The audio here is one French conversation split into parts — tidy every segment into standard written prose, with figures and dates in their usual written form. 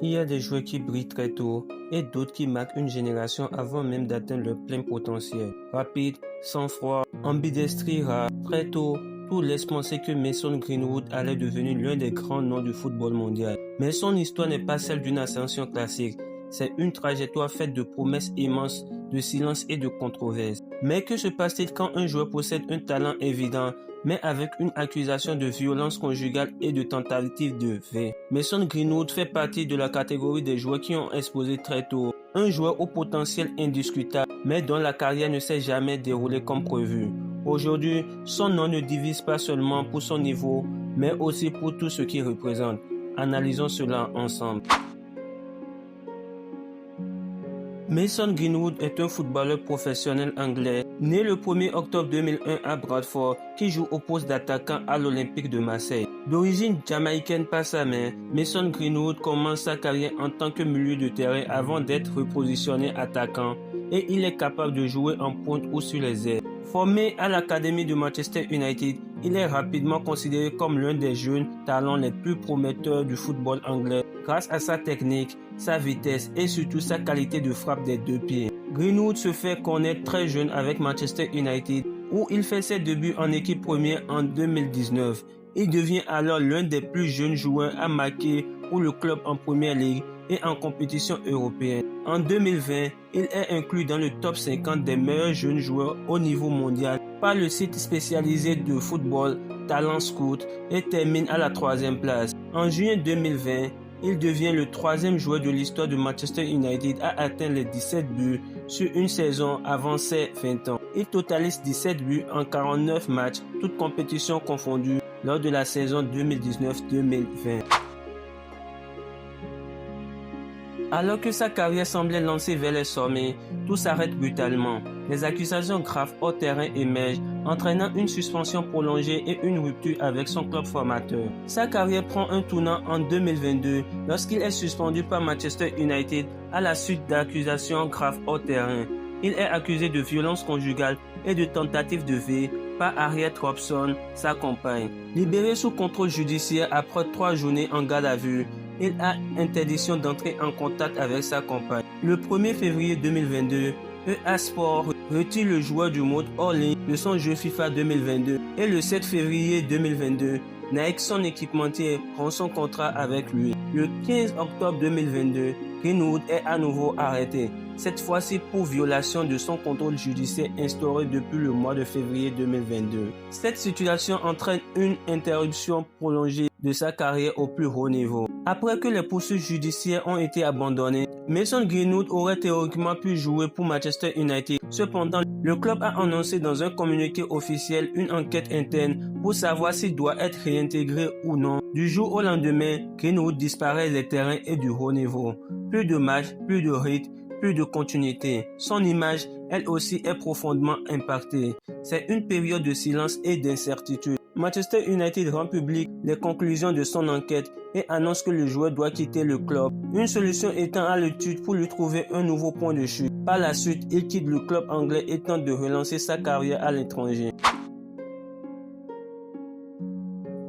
Il y a des joueurs qui brillent très tôt et d'autres qui marquent une génération avant même d'atteindre leur plein potentiel. Rapide, sang-froid, ambidestrie rare, très tôt, tout laisse penser que Mason Greenwood allait devenir l'un des grands noms du football mondial. Mais son histoire n'est pas celle d'une ascension classique. C'est une trajectoire faite de promesses immenses, de silence et de controverses. Mais que se passe-t-il quand un joueur possède un talent évident, mais avec une accusation de violence conjugale et de tentative de V? Mason Greenwood fait partie de la catégorie des joueurs qui ont explosé très tôt. Un joueur au potentiel indiscutable, mais dont la carrière ne s'est jamais déroulée comme prévu. Aujourd'hui, son nom ne divise pas seulement pour son niveau, mais aussi pour tout ce qu'il représente. Analysons cela ensemble. Mason Greenwood est un footballeur professionnel anglais, né le 1er octobre 2001 à Bradford, qui joue au poste d'attaquant à l'Olympique de Marseille. D'origine jamaïcaine par sa mère, Mason Greenwood commence sa carrière en tant que milieu de terrain avant d'être repositionné attaquant, et il est capable de jouer en pointe ou sur les ailes. Formé à l'académie de Manchester United, il est rapidement considéré comme l'un des jeunes talents les plus prometteurs du football anglais grâce à sa technique, sa vitesse et surtout sa qualité de frappe des deux pieds. Greenwood se fait connaître très jeune avec Manchester United où il fait ses débuts en équipe première en 2019. Il devient alors l'un des plus jeunes joueurs à marquer pour le club en Première Ligue et en compétition européenne. En 2020, il est inclus dans le top 50 des meilleurs jeunes joueurs au niveau mondial par le site spécialisé de football Talent Scout et termine à la 3e place. En juillet 2020, il devient le 3e joueur de l'histoire de Manchester United à atteindre les 17 buts sur une saison avant ses 20 ans. Il totalise 17 buts en 49 matchs, toutes compétitions confondues, lors de la saison 2019-2020. Alors que sa carrière semblait lancée vers les sommets, tout s'arrête brutalement. Les accusations graves hors terrain émergent, entraînant une suspension prolongée et une rupture avec son club formateur. Sa carrière prend un tournant en 2022 lorsqu'il est suspendu par Manchester United à la suite d'accusations graves hors terrain. Il est accusé de violence conjugale et de tentative de V par Harriet Robson, sa compagne. Libéré sous contrôle judiciaire après 3 journées en garde à vue, il a interdiction d'entrer en contact avec sa compagne. Le 1er février 2022, EA Sport retire le joueur du mode hors ligne de son jeu FIFA 2022 et le 7 février 2022, Nike, son équipementier, rend son contrat avec lui. Le 15 octobre 2022, Greenwood est à nouveau arrêté, cette fois-ci pour violation de son contrôle judiciaire instauré depuis le mois de février 2022. Cette situation entraîne une interruption prolongée de sa carrière au plus haut niveau. Après que les poursuites judiciaires ont été abandonnées, Mason Greenwood aurait théoriquement pu jouer pour Manchester United. Cependant, le club a annoncé dans un communiqué officiel une enquête interne pour savoir s'il doit être réintégré ou non. Du jour au lendemain, Greenwood disparaît des terrains et du haut niveau. Plus de matchs, plus de rythme, plus de continuité. Son image, elle aussi, est profondément impactée. C'est une période de silence et d'incertitude. Manchester United rend public les conclusions de son enquête et annonce que le joueur doit quitter le club. Une solution étant à l'étude pour lui trouver un nouveau point de chute. Par la suite, il quitte le club anglais et tente de relancer sa carrière à l'étranger.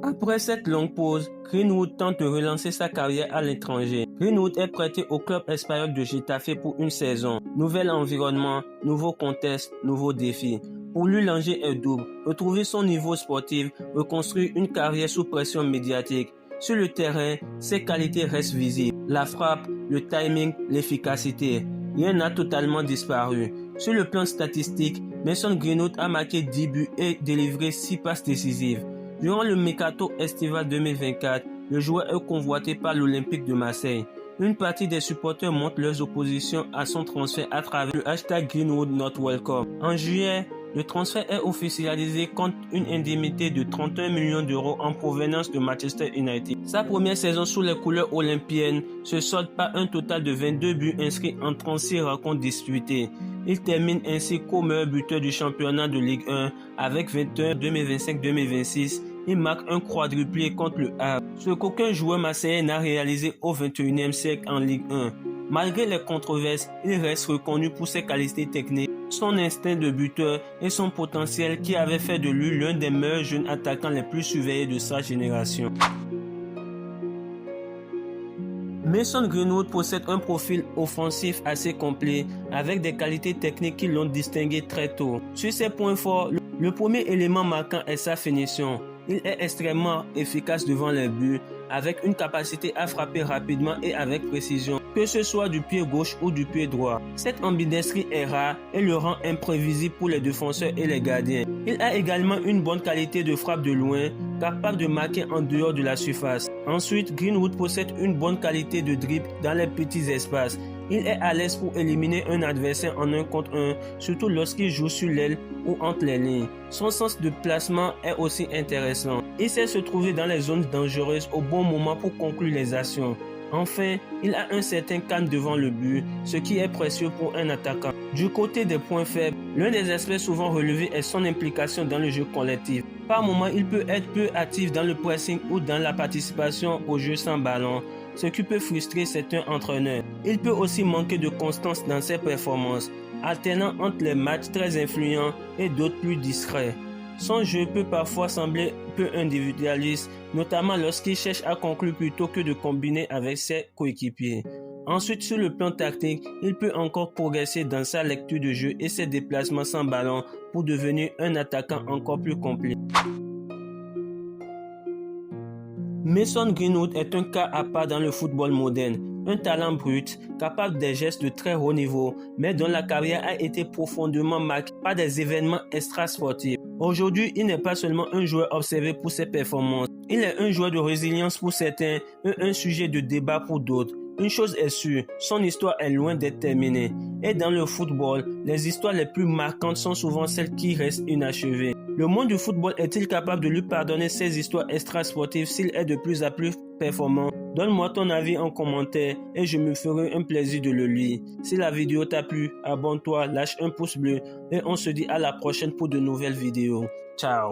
Après cette longue pause, Greenwood tente de relancer sa carrière à l'étranger. Greenwood est prêté au club espagnol de Getafe pour une saison. Nouvel environnement, nouveau contexte, nouveaux défis. Pour lui, l'enjeu est double. Retrouver son niveau sportif, reconstruire une carrière sous pression médiatique. Sur le terrain, ses qualités restent visibles. La frappe, le timing, l'efficacité. Rien n'a totalement disparu. Sur le plan statistique, Mason Greenwood a marqué 10 buts et délivré 6 passes décisives. Durant le mercato estival 2024, le joueur est convoité par l'Olympique de Marseille. Une partie des supporters montrent leurs oppositions à son transfert à travers le hashtag Greenwood Not Welcome. En juillet, le transfert est officialisé contre une indemnité de 31 millions d'euros en provenance de Manchester United. Sa première saison sous les couleurs olympiennes se solde par un total de 22 buts inscrits en 36 rencontres disputées. Il termine ainsi co-meilleur buteur du championnat de Ligue 1 avec 21 2025-2026. Il marque un quadruplé contre le Havre, ce qu'aucun joueur marseillais n'a réalisé au XXIe siècle en Ligue 1. Malgré les controverses, il reste reconnu pour ses qualités techniques, son instinct de buteur et son potentiel qui avait fait de lui l'un des meilleurs jeunes attaquants les plus surveillés de sa génération. Mason Greenwood possède un profil offensif assez complet avec des qualités techniques qui l'ont distingué très tôt. Sur ses points forts, le premier élément marquant est sa finition. Il est extrêmement efficace devant les buts avec une capacité à frapper rapidement et avec précision, que ce soit du pied gauche ou du pied droit. Cette ambidextrie est rare et le rend imprévisible pour les défenseurs et les gardiens. Il a également une bonne qualité de frappe de loin, capable de marquer en dehors de la surface. Ensuite, Greenwood possède une bonne qualité de dribble dans les petits espaces. Il est à l'aise pour éliminer un adversaire en 1 contre 1, surtout lorsqu'il joue sur l'aile ou entre les lignes. Son sens de placement est aussi intéressant. Il sait se trouver dans les zones dangereuses au bon moment pour conclure les actions. Enfin, il a un certain calme devant le but, ce qui est précieux pour un attaquant. Du côté des points faibles, l'un des aspects souvent relevés est son implication dans le jeu collectif. Par moments, il peut être peu actif dans le pressing ou dans la participation au jeu sans ballon, ce qui peut frustrer certains entraîneurs. Il peut aussi manquer de constance dans ses performances, alternant entre les matchs très influents et d'autres plus discrets. Son jeu peut parfois sembler peu individualiste, notamment lorsqu'il cherche à conclure plutôt que de combiner avec ses coéquipiers. Ensuite, sur le plan tactique, il peut encore progresser dans sa lecture de jeu et ses déplacements sans ballon pour devenir un attaquant encore plus complet. Mason Greenwood est un cas à part dans le football moderne. Un talent brut, capable des gestes de très haut niveau, mais dont la carrière a été profondément marquée par des événements extrasportifs. Aujourd'hui, il n'est pas seulement un joueur observé pour ses performances. Il est un joueur de résilience pour certains et un sujet de débat pour d'autres. Une chose est sûre, son histoire est loin d'être terminée. Et dans le football, les histoires les plus marquantes sont souvent celles qui restent inachevées. Le monde du football est-il capable de lui pardonner ces histoires extrasportives s'il est de plus en plus performant? Donne-moi ton avis en commentaire et je me ferai un plaisir de le lire. Si la vidéo t'a plu, abonne-toi, lâche un pouce bleu et on se dit à la prochaine pour de nouvelles vidéos. Ciao!